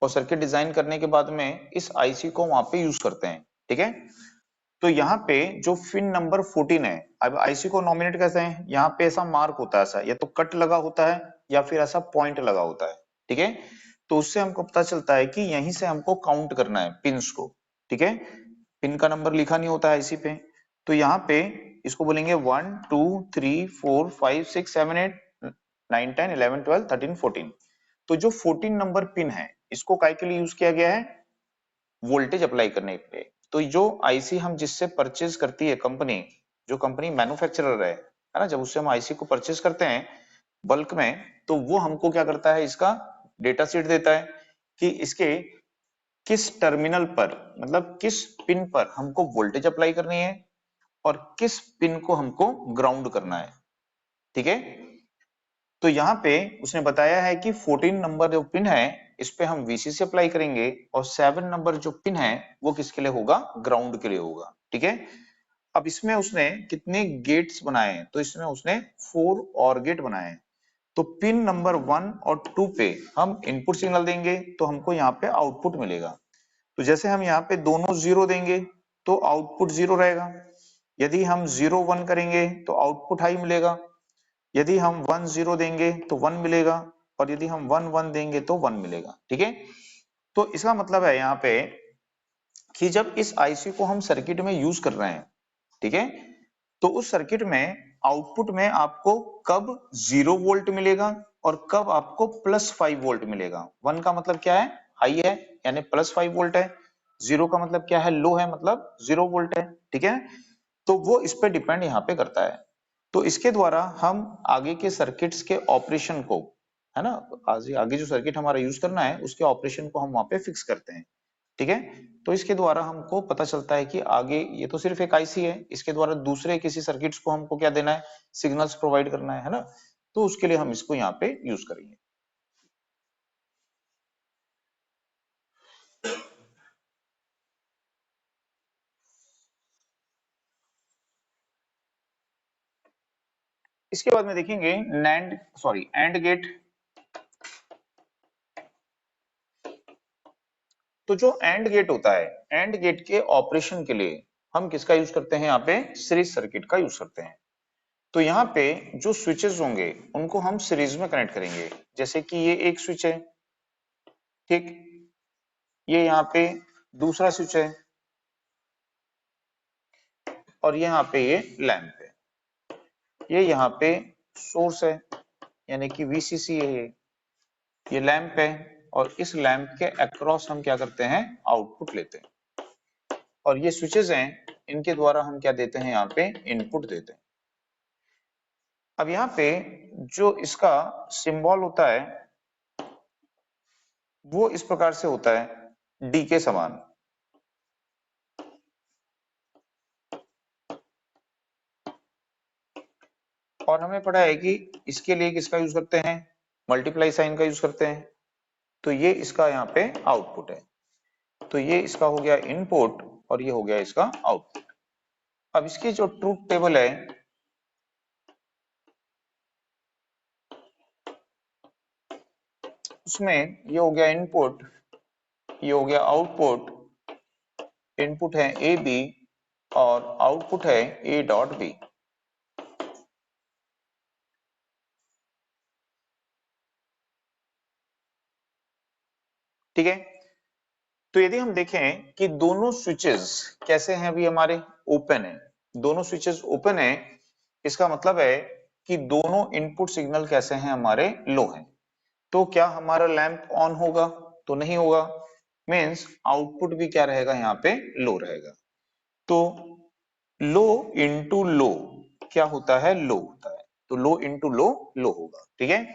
और सर्किट डिजाइन करने के बाद में इस आईसी को वहां पे यूज करते हैं, ठीक है। तो यहाँ पे जो पिन नंबर 14 है, अब आईसी को नॉमिनेट कैसे हैं, यहाँ पे ऐसा मार्क होता है, ऐसा या तो कट लगा होता है या फिर ऐसा पॉइंट लगा होता है, ठीक है। तो उससे हमको पता चलता है कि यहीं से हमको काउंट करना है पिंस को, ठीक है। पिन का नंबर लिखा नहीं होता है इसी पे। तो यहाँ पे इसको बोलेंगे 1 2 3 4 5 6 7 8 9 10 11 12 13 14। तो जो 14 नंबर पिन है, इसको काय के लिए यूज किया गया है, वोल्टेज अप्लाई करने के लिए। तो जो आईसी हम जिससे परचेज करती है कंपनी, जो कंपनी मैन्युफैक्चरर है ना, जब उससे हम आईसी को परचेज करते हैं बल्क में, तो वो हमको क्या करता है, इसका डेटा शीट देता है कि इसके किस टर्मिनल पर, मतलब किस पिन पर हमको वोल्टेज अप्लाई करनी है और किस पिन को हमको ग्राउंड करना है, ठीक है। तो यहाँ पे उसने बताया है कि 14 नंबर जो पिन है, इस पे हम वीसीसी अप्लाई करेंगे, और 7 नंबर जो पिन है वो किसके लिए होगा, ग्राउंड के लिए होगा, ठीक है। अब इसमें उसने कितने गेट्स बनाए हैं, तो इसमें उसने 4 और गेट बनाए हैं। तो पिन नंबर 1 और 2 पे हम इनपुट सिग्नल देंगे तो हमको यहाँ पे आउटपुट मिलेगा। तो जैसे हम यहाँ पे दोनों 0 देंगे तो आउटपुट 0 रहेगा। यदि हम 0 1 करेंगे तो आउटपुट हाई मिलेगा। यदि हम 1 0 देंगे तो 1 मिलेगा, और यदि हम 1 1 देंगे तो 1 मिलेगा, ठीक है। तो इसका मतलब है यहाँ पे कि जब इस आईसी को हम सर्किट में यूज कर रहे हैं, ठीक है, तो उस सर्किट में आउटपुट में आपको कब 0 वोल्ट मिलेगा और कब आपको +5 वोल्ट मिलेगा। 1 का मतलब क्या है, हाई है, यानी +5 वोल्ट है। 0 का मतलब क्या है, लो है, मतलब 0 वोल्ट है, ठीक है। तो वो इस पे डिपेंड यहाँ पे करता है। तो इसके द्वारा हम आगे के सर्किट्स के ऑपरेशन को, है ना, आगे आगे जो सर्किट हमारा यूज करना है उसके ऑपरेशन को हम वहां पे फिक्स करते हैं, ठीक है। तो इसके द्वारा हमको पता चलता है कि आगे ये तो सिर्फ एक आईसी है, इसके द्वारा दूसरे किसी सर्किट्स को हमको क्या देना है, सिग्नल्स प्रोवाइड करना है ना, तो उसके लिए हम इसको यहाँ पे यूज करेंगे। इसके बाद में देखेंगे एंड गेट। तो जो एंड गेट होता है, एंड गेट के ऑपरेशन के लिए हम किसका यूज करते हैं, यहाँ पे सीरीज सर्किट का यूज करते हैं। तो यहाँ पे जो स्विचेस होंगे उनको हम सीरीज में कनेक्ट करेंगे, जैसे कि ये एक स्विच है, ठीक, ये यहाँ पे दूसरा स्विच है, और यहाँ पे ये लैंप है, ये यहाँ पे सोर्स है यानी कि वीसीसी है, ये लैंप है, और इस लैंप के अक्रॉस हम क्या करते हैं, आउटपुट लेते हैं, और ये स्विचेस हैं, इनके द्वारा हम क्या देते हैं, यहाँ पे इनपुट देते हैं। अब यहाँ पे जो इसका सिंबल होता है वो इस प्रकार से होता है, डी के समान। और हमें पता है कि इसके लिए किसका यूज करते हैं, मल्टीप्लाई साइन का यूज करते हैं। तो ये इसका यहाँ पे आउटपुट है, तो ये इसका हो गया इनपुट और ये हो गया इसका आउटपुट। अब इसकी जो ट्रूथ टेबल है, उसमें ये हो गया इनपुट, ये हो गया आउटपुट, इनपुट है ए बी और आउटपुट है ए डॉट बी। ठीक है, तो यदि हम देखें कि दोनों स्विचेस कैसे हैं, अभी हमारे ओपन है, दोनों स्विचेस ओपन है, इसका मतलब है कि दोनों इनपुट सिग्नल कैसे हैं, हमारे लो हैं। तो क्या हमारा लैंप ऑन होगा, तो नहीं होगा, मीन्स आउटपुट भी क्या रहेगा, यहाँ पे लो रहेगा। तो लो इंटू लो क्या होता है, लो होता है, तो लो इंटू लो लो होगा। ठीक है,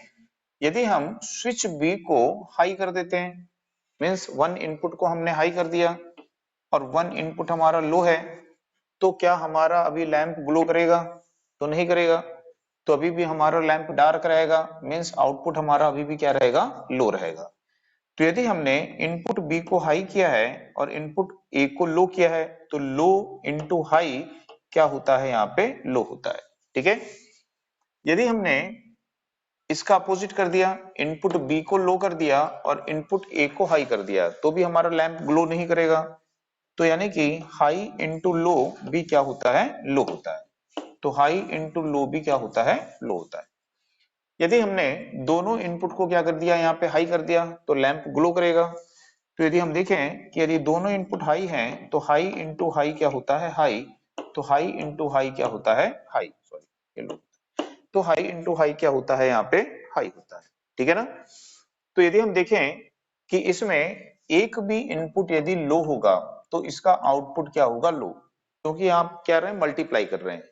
यदि हम स्विच बी को हाई कर देते हैं, मीन्स वन इनपुट को हमने हाई कर दिया और वन इनपुट हमारा लो है, तो क्या हमारा अभी लैंप ग्लो करेगा, तो नहीं करेगा, तो अभी भी हमारा लैंप डार्क रहेगा, मीन्स आउटपुट हमारा अभी भी क्या रहेगा, लो रहेगा। तो यदि हमने इनपुट बी को हाई किया है और इनपुट ए को लो किया है, तो लो इंटू हाई क्या होता है, यहाँ पे लो होता है। ठीक है, यदि हमने इसका अपोजिट कर दिया, इनपुट बी को लो कर दिया और इनपुट ए को हाई कर दिया, तो भी हमारा लैंप ग्लो नहीं करेगा। तो यानी कि हाई इंटू लो भी क्या होता है, लो होता है। तो हाई इंटू लो भी क्या होता है, लो होता है। यदि हमने दोनों इनपुट को क्या कर दिया, यहाँ पे हाई कर दिया, तो लैंप ग्लो करेगा। तो यदि हम देखें कि यदि दोनों इनपुट हाई हैं, तो हाई इंटू हाई क्या होता है, हाई, तो हाई इंटू हाई क्या होता है, हाई, सॉरी ये लो, तो हाई इंटू हाई क्या होता है, यहाँ पे हाई होता है। ठीक है ना, तो यदि हम देखें कि इसमें एक भी इनपुट यदि लो होगा तो इसका आउटपुट क्या होगा, लो, क्योंकि आप क्या रहे हैं, मल्टीप्लाई कर रहे हैं।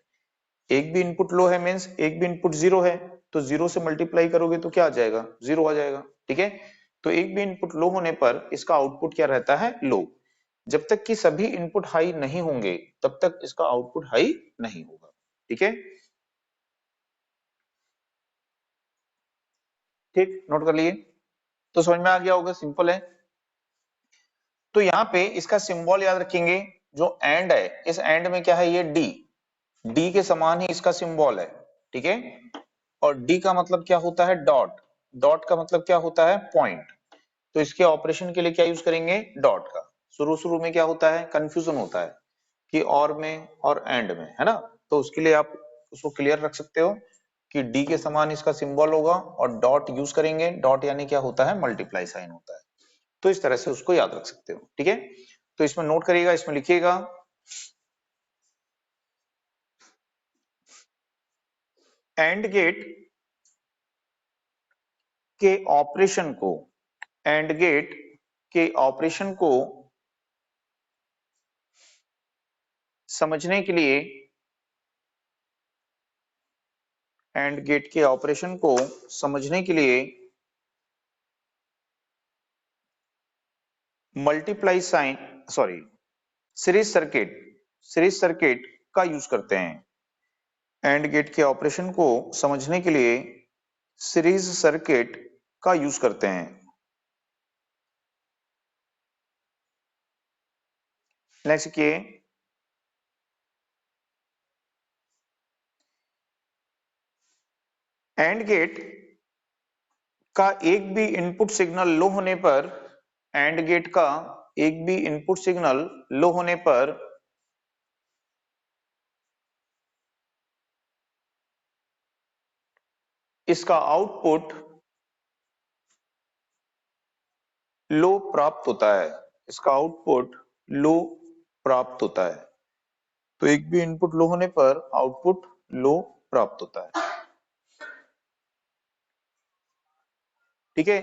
एक भी इनपुट लो है मीन्स एक भी इनपुट जीरो है, तो जीरो से मल्टीप्लाई करोगे तो क्या आ जाएगा, जीरो आ जाएगा। ठीक है, तो एक भी इनपुट लो होने पर इसका आउटपुट क्या रहता है, लो। जब तक कि सभी इनपुट हाई नहीं होंगे तब तक इसका आउटपुट हाई नहीं होगा। ठीक है, ठीक, नोट कर लिए, तो समझ में आ गया होगा, सिंपल है। तो यहाँ पे इसका सिंबल याद रखेंगे, जो एंड है, इस एंड में क्या है, ये डी, डी के समान ही इसका सिंबल है। ठीक है, और डी का मतलब क्या होता है, डॉट, डॉट का मतलब क्या होता है, पॉइंट। तो इसके ऑपरेशन के लिए क्या यूज करेंगे, डॉट का। शुरू शुरू में क्या होता है, कंफ्यूजन होता है कि और में और एंड में, है ना, तो उसके लिए आप उसको क्लियर रख सकते हो कि डी के समान इसका सिंबल होगा और डॉट यूज करेंगे, डॉट यानी क्या होता है, मल्टीप्लाई साइन होता है। तो इस तरह से उसको याद रख सकते हो। ठीक है, तो इसमें नोट करिएगा, इसमें लिखिएगा, एंड गेट के ऑपरेशन को, एंड गेट के ऑपरेशन को समझने के लिए, एंड गेट के ऑपरेशन को समझने के लिए multiply sign sorry, series circuit का यूज करते हैं। एंड गेट के ऑपरेशन को समझने के लिए सीरीज सर्किट का यूज करते हैं। नेक्स्ट देखिए, एंड गेट का एक भी इनपुट सिग्नल लो होने पर, एंड गेट का एक भी इनपुट सिग्नल लो होने पर इसका आउटपुट लो प्राप्त होता है। इसका आउटपुट लो प्राप्त होता है। तो एक भी इनपुट लो होने पर आउटपुट लो प्राप्त होता है। ठीक है,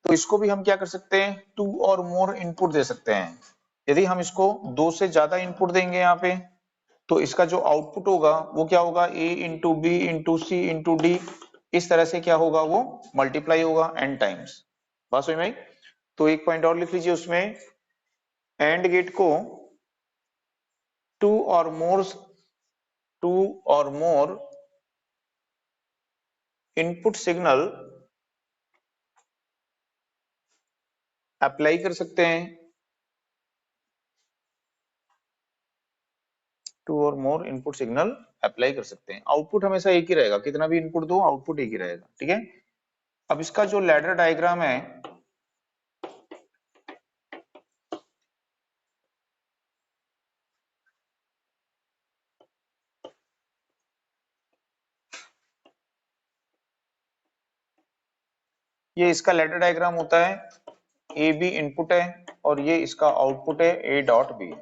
तो इसको भी हम क्या कर सकते हैं, 2 और मोर इनपुट दे सकते हैं। यदि हम इसको 2 से ज्यादा इनपुट देंगे यहाँ पे, तो इसका जो आउटपुट होगा वो क्या होगा, a into B into C into D, इस तरह से क्या होगा, वो मल्टीप्लाई होगा n टाइम्स। बात समझ में आई? तो एक पॉइंट और लिख लीजिए उसमें, एंड गेट को 2 और मोर इनपुट सिग्नल अप्लाई कर सकते हैं। 2 और मोर इनपुट सिग्नल अप्लाई कर सकते हैं। आउटपुट हमेशा एक ही रहेगा, कितना भी इनपुट दो आउटपुट एक ही रहेगा। ठीक है, अब इसका जो लैडर डायग्राम है, ये इसका लैडर डायग्राम होता है। ए बी इनपुट है और ये इसका आउटपुट है, ए डॉट बी।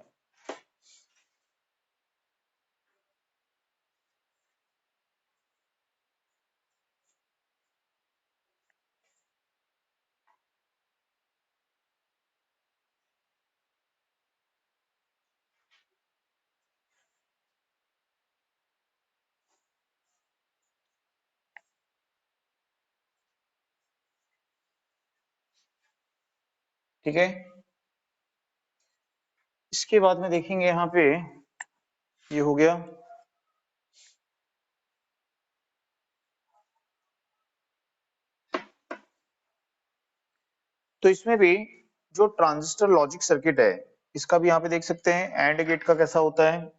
ठीक है, इसके बाद में देखेंगे यहाँ पे, ये हो गया। तो इसमें भी जो ट्रांजिस्टर लॉजिक सर्किट है, इसका भी यहाँ पे देख सकते हैं एंड गेट का कैसा होता है।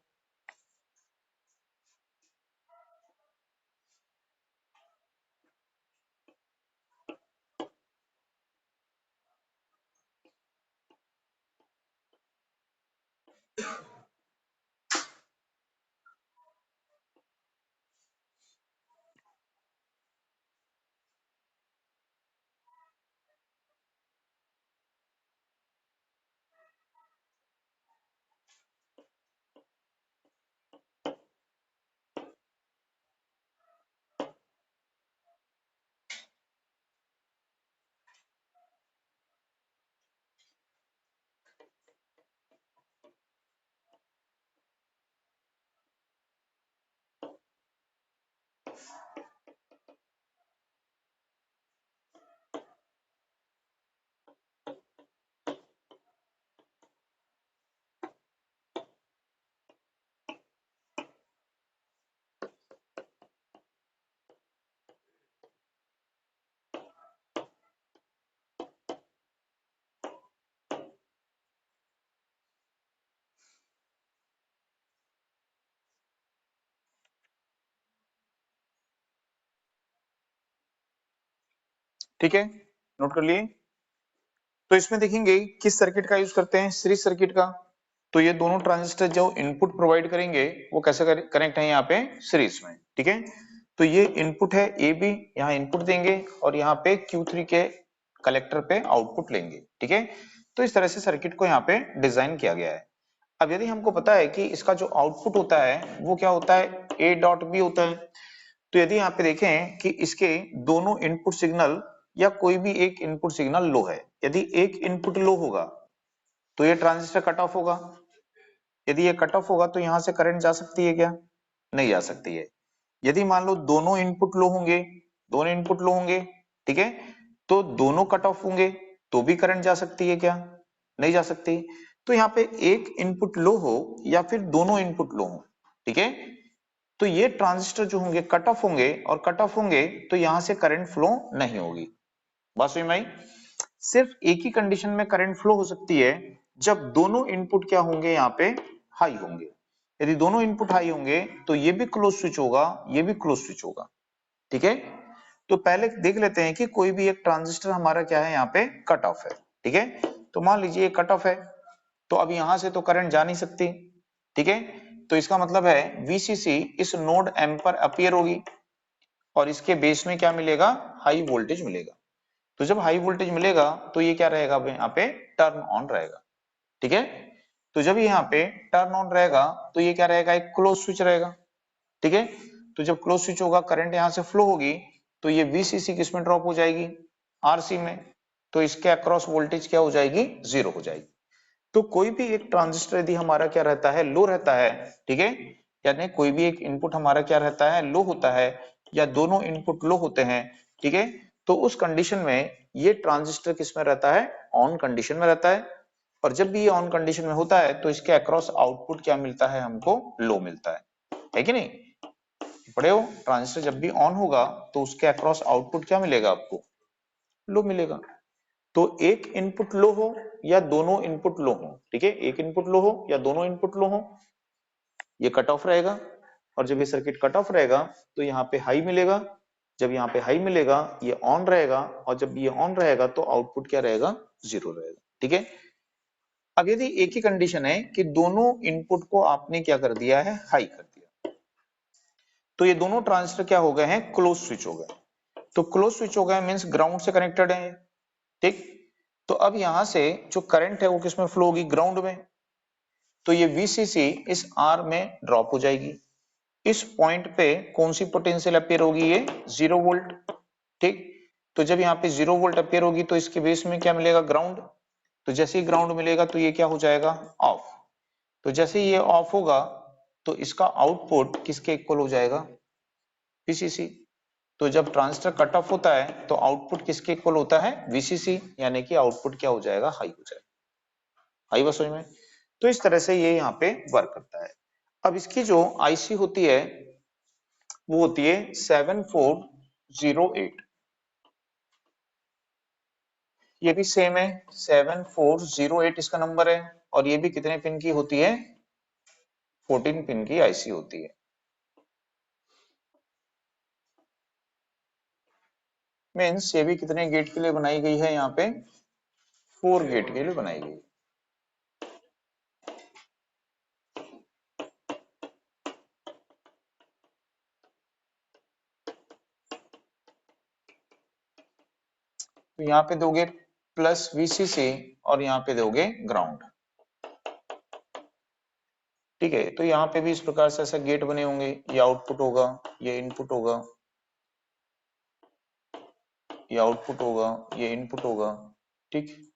ठीक है, नोट कर लिए। तो इसमें देखेंगे किस सर्किट का यूज करते हैं, सीरीज सर्किट का। तो ये दोनों ट्रांजिस्टर जो इनपुट प्रोवाइड करेंगे वो कैसे कनेक्ट है यहाँ पे, सीरीज में। ठीक है, तो ये इनपुट है ए बी, यहाँ इनपुट देंगे और यहाँ पे Q3 के कलेक्टर पे आउटपुट लेंगे। ठीक है, तो इस तरह से सर्किट को यहाँ पे डिजाइन किया गया है। अब यदि हमको पता है कि इसका जो आउटपुट होता है वो क्या होता है, ए डॉट बी होता है। तो यदि यहाँ पे देखें कि इसके दोनों इनपुट सिग्नल या कोई भी एक इनपुट सिग्नल लो है, यदि एक इनपुट लो होगा तो ये ट्रांजिस्टर कट ऑफ होगा। यदि ये कट ऑफ होगा तो यहां से करंट जा सकती है क्या, नहीं जा सकती है। यदि मान लो दोनों इनपुट लो होंगे, दोनों इनपुट लो होंगे, ठीक है, तो दोनों कट ऑफ होंगे तो भी करंट जा सकती है क्या, नहीं जा सकती। तो यहाँ पे एक इनपुट लो हो या फिर दोनों इनपुट लो हो, ठीक है, तो ये ट्रांजिस्टर जो होंगे कट ऑफ होंगे, और कट ऑफ होंगे तो यहां से करंट फ्लो नहीं होगी। बात समझ में आई? सिर्फ एक ही कंडीशन में करंट फ्लो हो सकती है, जब दोनों इनपुट क्या होंगे, यहाँ पे हाई होंगे। यदि दोनों इनपुट हाई होंगे तो ये भी क्लोज स्विच होगा, ये भी क्लोज स्विच होगा, ठीक है। तो पहले देख लेते हैं कि कोई भी एक ट्रांजिस्टर हमारा क्या है, यहाँ पे कट ऑफ है, ठीक है। तो मान लीजिए कट ऑफ है, तो अब यहां से तो करंट जा नहीं सकती, ठीक है। तो इसका मतलब है वीसीसी इस नोड एम पर अपीयर होगी, और इसके बेस में क्या मिलेगा, हाई वोल्टेज मिलेगा। तो जब हाई वोल्टेज मिलेगा तो ये क्या रहेगा, यहाँ पे टर्न ऑन रहेगा, ठीक है। तो जब यहाँ पे टर्न ऑन रहेगा तो ये क्या रहेगा, एक क्लोज स्विच रहेगा, ठीक है। तो जब क्लोज स्विच होगा, करंट यहां से फ्लो होगी, तो ये वीसीसी किसमें ड्रॉप हो जाएगी, आरसी में। तो इसके अक्रॉस वोल्टेज क्या हो जाएगी, जीरो हो जाएगी। तो कोई भी एक ट्रांजिस्टर यदि हमारा क्या रहता है, लो रहता है, ठीक है, यानी कोई भी एक इनपुट हमारा क्या रहता है, लो होता है, या दोनों इनपुट लो होते हैं, ठीक है, तो उस कंडीशन में ये ट्रांजिस्टर किस में रहता है, ऑन कंडीशन में रहता है। और जब भी ये ऑन कंडीशन में होता है तो इसके अक्रॉस आउटपुट क्या मिलता है, हमको लो मिलता है कि नहीं। पढ़े हो, ट्रांजिस्टर जब भी ऑन होगा तो उसके अक्रॉस आउटपुट क्या मिलेगा आपको, लो मिलेगा। तो एक इनपुट लो हो या दोनों इनपुट लो हो, ठीक है, एक इनपुट लो हो या दोनों इनपुट लो हो, ये कट ऑफ रहेगा। और जब ये सर्किट कट ऑफ रहेगा तो यहाँ पे हाई मिलेगा, जब यहाँ पे हाई मिलेगा ये ऑन रहेगा, और जब ये ऑन रहेगा तो आउटपुट क्या रहेगा, जीरो रहेगा, ठीक है। अब यदि एक ही कंडीशन है कि दोनों इनपुट को आपने क्या कर दिया है, हाई कर दिया, तो ये दोनों ट्रांजिस्टर क्या हो गए हैं, क्लोज स्विच हो गए। तो क्लोज स्विच हो गए मींस ग्राउंड से कनेक्टेड है, ठीक। तो अब यहां से जो करंट है वो किसमें फ्लो होगी, ग्राउंड में। तो ये वीसीसी इस आर में ड्रॉप हो जाएगी। इस पॉइंट पे कौन सी पोटेंशियल अपेयर होगी, ये 0 वोल्ट, ठीक। तो जब यहाँ पे 0 वोल्ट अपेयर होगी तो इसके बेस में क्या मिलेगा, ग्राउंड। तो जैसे ही ग्राउंड मिलेगा तो ये क्या हो जाएगा, ऑफ। तो जैसे ही ये ऑफ होगा तो इसका आउटपुट किसके इक्वल हो जाएगा, वीसीसी। तो जब ट्रांजिस्टर कट ऑफ होता है तो आउटपुट किसके इक्वल होता है, वीसीसी, यानी कि आउटपुट क्या हो जाएगा, हाई हो जाएगा। आई बात समझ में? तो इस तरह से ये यहाँ पे वर्क करता है। अब इसकी जो आईसी होती है वो होती है 7408। ये भी सेम है, 7408 इसका नंबर है, और ये भी कितने पिन की होती है, 14 पिन की आईसी होती है। मीन्स ये भी कितने गेट के लिए बनाई गई है, यहाँ पे 4 गेट के लिए बनाई गई। तो यहाँ पे दोगे प्लस वीसीसी और यहाँ पे दोगे ग्राउंड, ठीक है। तो यहाँ पे भी इस प्रकार से ऐसा गेट बने होंगे, ये आउटपुट होगा, ये इनपुट होगा, ये आउटपुट होगा, ये इनपुट होगा, ठीक।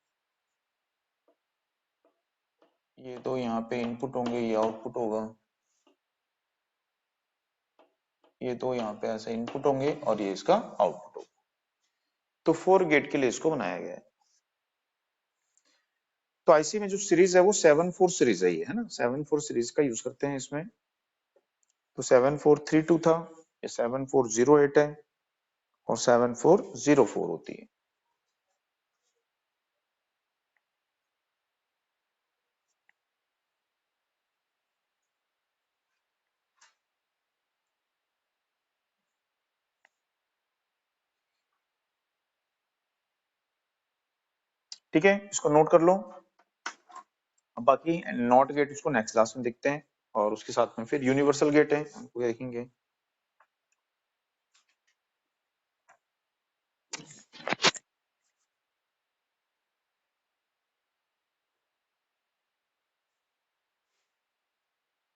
ये तो यहाँ पे इनपुट होंगे, ये आउटपुट होगा, ये तो यहाँ पे ऐसे इनपुट होंगे और ये इसका आउटपुट होगा। तो 4 गेट के लिए इसको बनाया गया है। तो आईसी में जो सीरीज है वो 74 सीरीज है, ये है ना, 74 सीरीज का यूज करते हैं इसमें। तो 7432 था, ये 7408 है, और 7404 होती है। ठीक है, इसको नोट कर लो। अब बाकी नॉट गेट उसको नेक्स्ट क्लास में देखते हैं, और उसके साथ में फिर यूनिवर्सल गेट है, उनको देखेंगे।